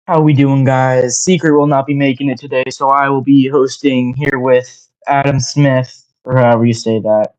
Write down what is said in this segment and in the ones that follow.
How we doing, guys? Secret will not be making it today, so I will be hosting here with Adam Smith, or however you say that.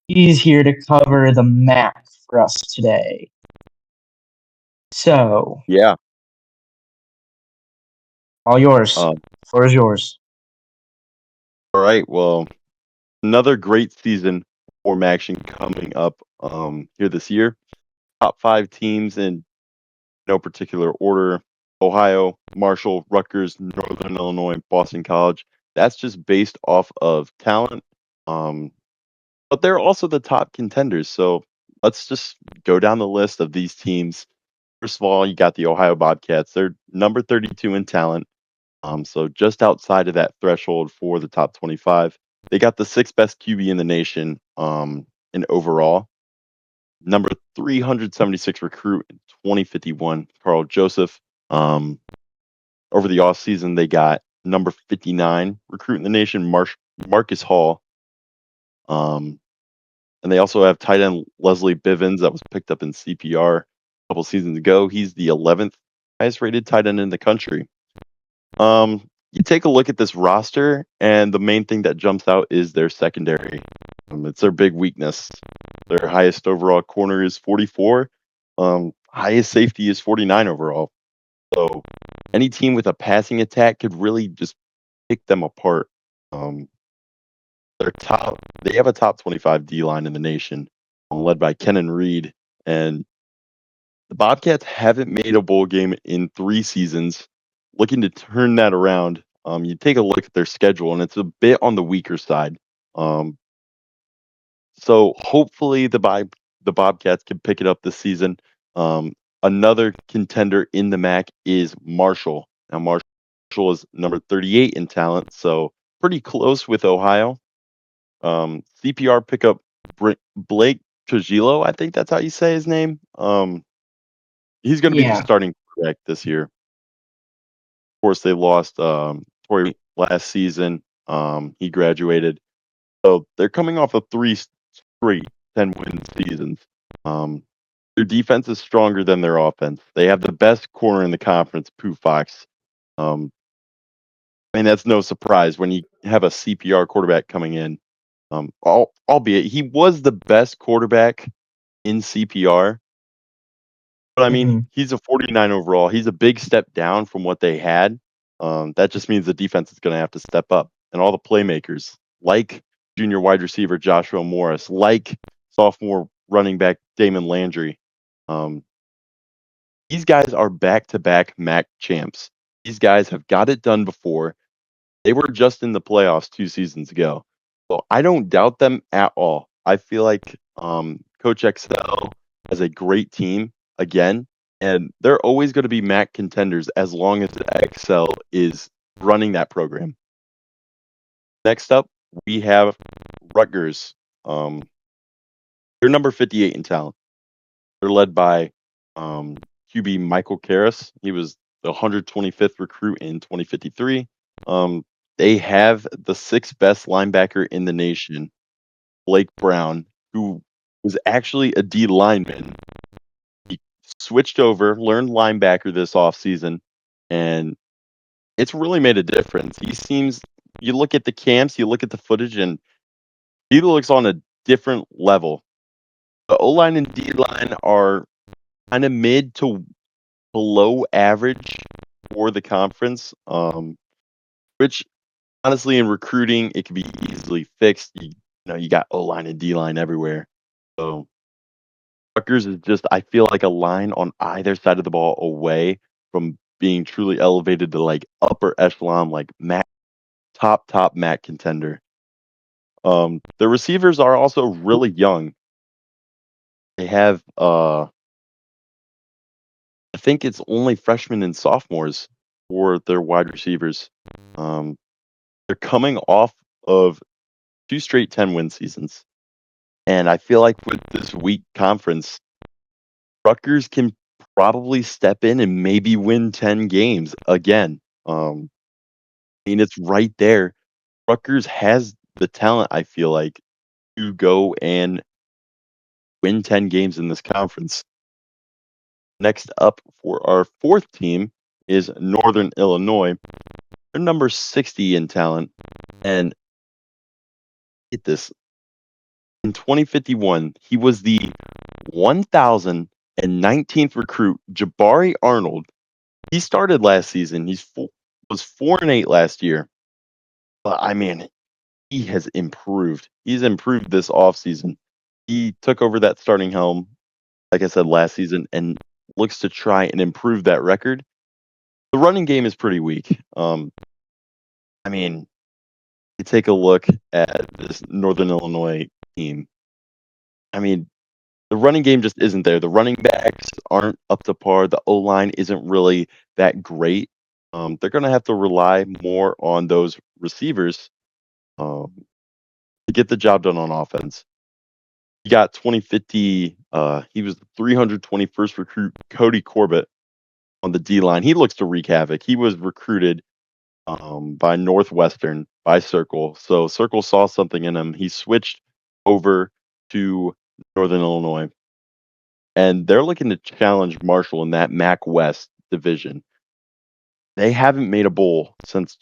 He's here to cover the MAC for us today. So, Yeah. all yours. Um, Floor is yours. all right. Well, another great season for MACtion coming up here this year. Top five teams in no particular order: Ohio, Marshall, Rutgers, Northern Illinois, Boston College. That's just based off of talent. Um, but they're also the top contenders. So let's just go down the list of these teams. First of all, you got the Ohio Bobcats. They're number 32 in talent. So just outside of that threshold for the top 25. They got the sixth best QB in the nation in overall. Number 376 recruit in 2051, Carl Joseph. Over the offseason, they got number 59 recruit in the nation, Marcus Hall. And they also have tight end Leslie Bivens that was picked up in CPR a couple seasons ago. He's the 11th highest rated tight end in the country. You take a look at this roster, and the main thing that jumps out is their secondary. It's their big weakness. Their highest overall corner is 44. Highest safety is 49 overall. So any team with a passing attack could really just pick them apart. Um, they have a top 25 D line in the nation, led by Kenan Reed, and the Bobcats haven't made a bowl game in 3 seasons. Looking to turn that around, you take a look at their schedule, and it's a bit on the weaker side. Um, so hopefully the Bobcats can pick it up this season. Another contender in the MAC is Marshall. Now Marshall is number 38 in talent, so pretty close with Ohio. CPR pickup Blake Trujillo, I think that's how you say his name. He's going to be the Yeah. starting quarterback this year. Of course, they lost Torrey last season. He graduated. So they're coming off of 3 straight 10-win seasons. Their defense is stronger than their offense. They have the best corner in the conference, Pooh Fox. I mean, that's no surprise when you have a CPR quarterback coming in. Albeit he was the best quarterback in CPR. But I mean, hmm he's a 49 overall. He's a big step down from what they had. That just means the defense is going to have to step up. And all the playmakers, like junior wide receiver Joshua Morris, like sophomore running back Damon Landry, these guys are back-to-back MAC champs. These guys have got it done before. They were just in the playoffs 2 seasons ago. So I don't doubt them at all. I feel like Coach XL has a great team again, and they're always going to be MAC contenders as long as XL is running that program. Next up, we have Rutgers. They're number 58 in talent. They're led by QB Michael Karras. He was the 125th recruit in 2053. They have the sixth best linebacker in the nation, Blake Brown, who was actually a D lineman. He switched over, learned linebacker this offseason, and it's really made a difference. You look at the camps, you look at the footage, and he looks on a different level. The O line and D line are kind of mid to below average for the conference, which honestly in recruiting it can be easily fixed. You got O line and D line everywhere. So Rutgers is just, I feel like, a line on either side of the ball away from being truly elevated to like upper echelon, like top MAC contender. The receivers are also really young. They have I think it's only freshmen and sophomores for their wide receivers. Um, they're coming off of 2 straight 10-win seasons. And I feel like with this weak conference, Rutgers can probably step in and maybe win 10 games again. I mean, it's right there. Rutgers has the talent, I feel like, to go and win 10 games in this conference. Next up for our fourth team is Northern Illinois. They're number 60 in talent. And get this, in 2051, he was the 1,019th recruit. Jabari Arnold, he started last season. Was 4-8 last year. But I mean, he has improved. He's improved this offseason. He took over that starting helm, like I said, last season, and looks to try and improve that record. The running game is pretty weak. I mean, you take a look at this Northern Illinois team. I mean, the running game just isn't there. The running backs aren't up to par. The O-line isn't really that great. They're going to have to rely more on those receivers to get the job done on offense. You got 2050. He was the 321st recruit, Cody Corbett, on the D line. He looks to wreak havoc. He was recruited by Northwestern, by Circle. So Circle saw something in him. He switched over to Northern Illinois, and they're looking to challenge Marshall in that MAC West division. They haven't made a bowl since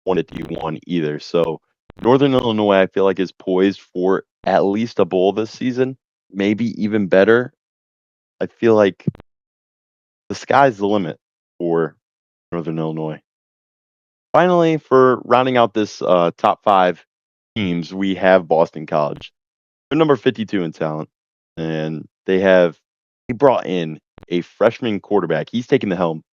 2021 either. So Northern Illinois, I feel like, is poised for at least a bowl this season, maybe even better. I feel like the sky's the limit for Northern Illinois. Finally, for rounding out this top 5 teams, we have Boston College. They're number 52 in talent, and they brought in a freshman quarterback. He's taking the helm.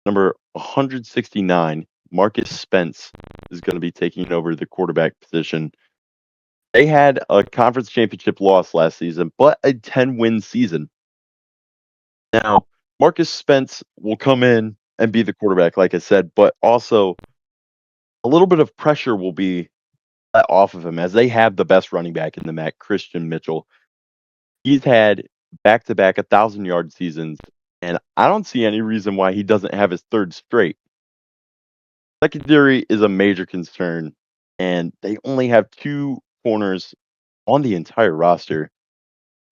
Number 169, Marcus Spence, is going to be taking over the quarterback position. They had a conference championship loss last season, but a 10-win season. Now, Marcus Spence will come in and be the quarterback, like I said, but also a little bit of pressure will be let off of him as they have the best running back in the MAC, Christian Mitchell. He's had back-to-back 1,000-yard seasons, and I don't see any reason why he doesn't have his third straight. Secondary is a major concern, and they only have 2 corners on the entire roster.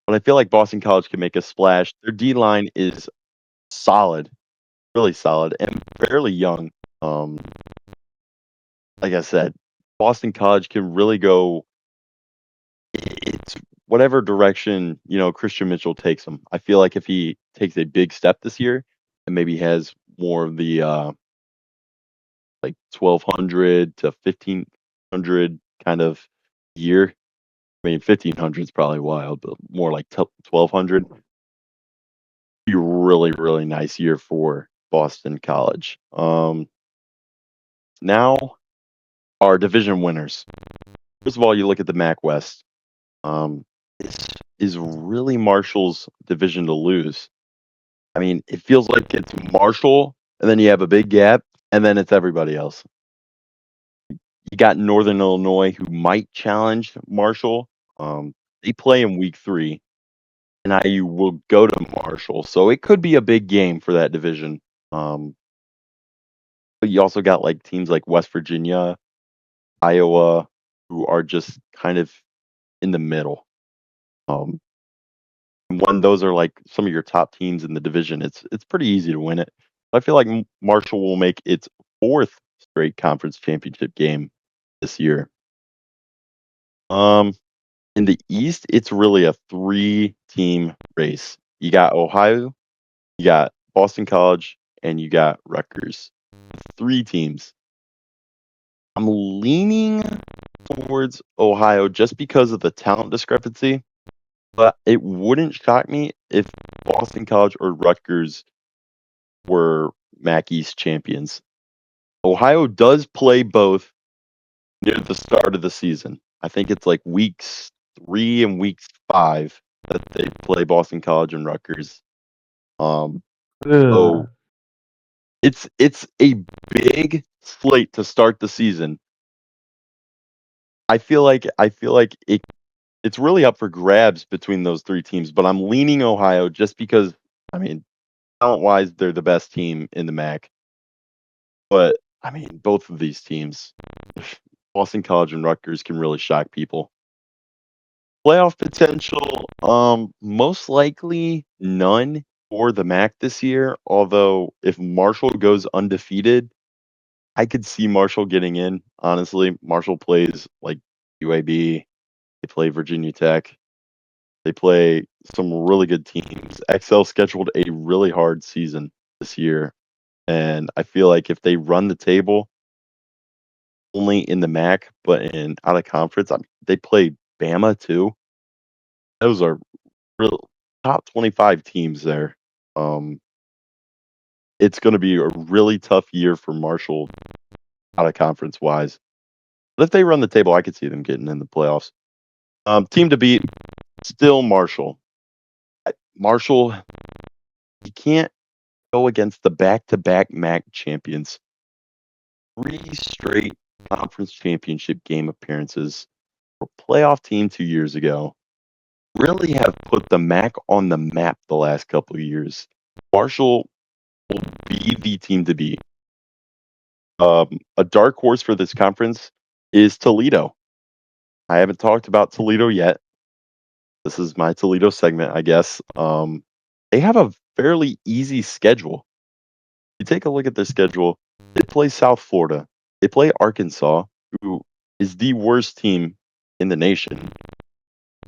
But I feel like Boston College can make a splash. Their D-line is solid, really solid, and fairly young. Like I said, Boston College can really go. It's whatever direction Christian Mitchell takes him. I feel like if he takes a big step this year and maybe has more of the like 1,200 to 1,500 kind of year. I mean, 1,500 is probably wild, but more like 1,200. Be a really, really nice year for Boston College. Now, our division winners. First of all, you look at the MAC West. This is really Marshall's division to lose. I mean, it feels like it's Marshall, and then you have a big gap, and then it's everybody else. You got Northern Illinois, who might challenge Marshall. They play in week 3, and IU will go to Marshall, so it could be a big game for that division. But you also got like teams like West Virginia, Iowa, who are just kind of in the middle. When those are like some of your top teams in the division, it's pretty easy to win it. I feel like Marshall will make its 4th straight conference championship game this year. In the East, it's really a 3-team race. You got Ohio, you got Boston College, and you got Rutgers. 3 teams. I'm leaning towards Ohio just because of the talent discrepancy, but it wouldn't shock me if Boston College or Rutgers were MAC East champions. Ohio does play both near the start of the season. I think it's like weeks 3 and weeks 5 that they play Boston College and Rutgers. So it's a big slate to start the season. I feel like it's really up for grabs between those 3 teams, but I'm leaning Ohio just because, I mean, talent-wise, they're the best team in the MAC. But, I mean, both of these teams, Boston College and Rutgers, can really shock people. Playoff potential, most likely none for the MAC this year. Although if Marshall goes undefeated, I could see Marshall getting in. Honestly, Marshall plays like UAB. They play Virginia Tech. They play some really good teams. XL scheduled a really hard season this year, and I feel like if they run the table only in the MAC, but in out of conference, they play Bama too. Those are real top 25 teams there. It's going to be a really tough year for Marshall out of conference wise. But if they run the table, I could see them getting in the playoffs. Team to beat, still Marshall. Marshall, you can't go against the back-to-back MAC champions. 3 straight conference championship game appearances for a playoff team 2 years ago. Really have put the MAC on the map the last couple of years. Marshall will be the team to beat. A dark horse for this conference is Toledo. I haven't talked about Toledo yet. This is my Toledo segment, I guess. They have a fairly easy schedule. You take a look at their schedule. They play South Florida. They play Arkansas, who is the worst team in the nation.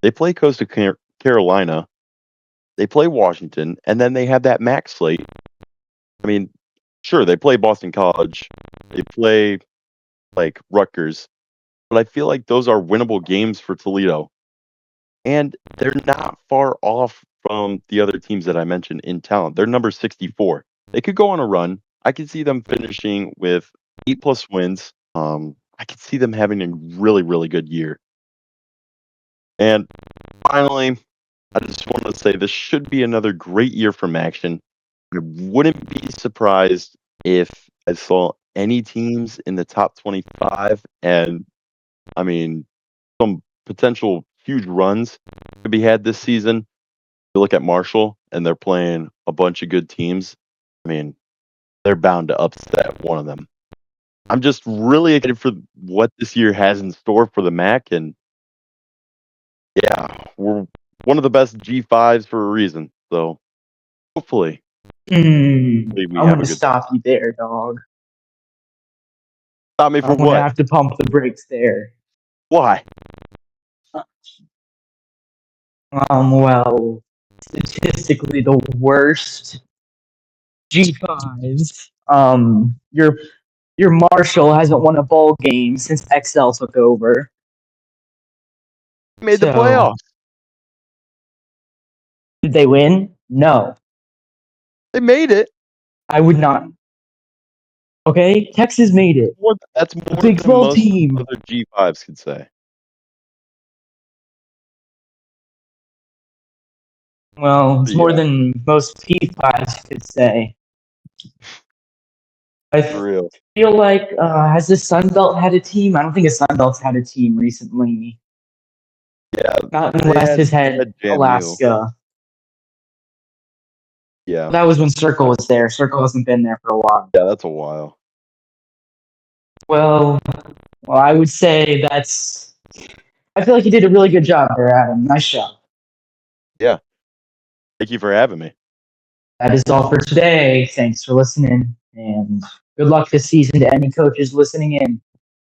They play Coastal Carolina. They play Washington, and then they have that MAC slate. I mean, sure, they play Boston College. They play like Rutgers, but I feel like those are winnable games for Toledo. And they're not far off from the other teams that I mentioned in talent. They're number 64. They could go on a run. I could see them finishing with 8+ wins. I could see them having a really, really good year. And finally, I just want to say this should be another great year for MACtion. I wouldn't be surprised if I saw any teams in the top 25, and I mean, some potential huge runs could be had this season. You look at Marshall, and they're playing a bunch of good teams. I mean, they're bound to upset one of them. I'm just really excited for what this year has in store for the MAC, and yeah, we're one of the best G5s for a reason. So hopefully I'm we have going a to good. stop you there, dog. Stop me for I'm going to what? have to pump the brakes there. Why? Well, statistically, the worst G5s. Your Marshall hasn't won a bowl game since XL took over. Made the So, playoffs. did they win? No. They made it. I would not. Okay, Texas made it. That's more Big than 12 most team. other G5s could say. Well, it's more Yeah. than most P5s could say. I For real. feel like, has the Sun Belt had a team? I don't think the Sun Belt's had a team recently. Yeah. Mountain They West has had JMU. Alaska. Yeah. That was when Circle was there. Circle hasn't been there for a while. Yeah, that's a while. Well, I would say that's. I feel like you did a really good job there, Adam. Nice job. Yeah. Thank you for having me. That is all for today. Thanks for listening, and good luck this season to any coaches listening in.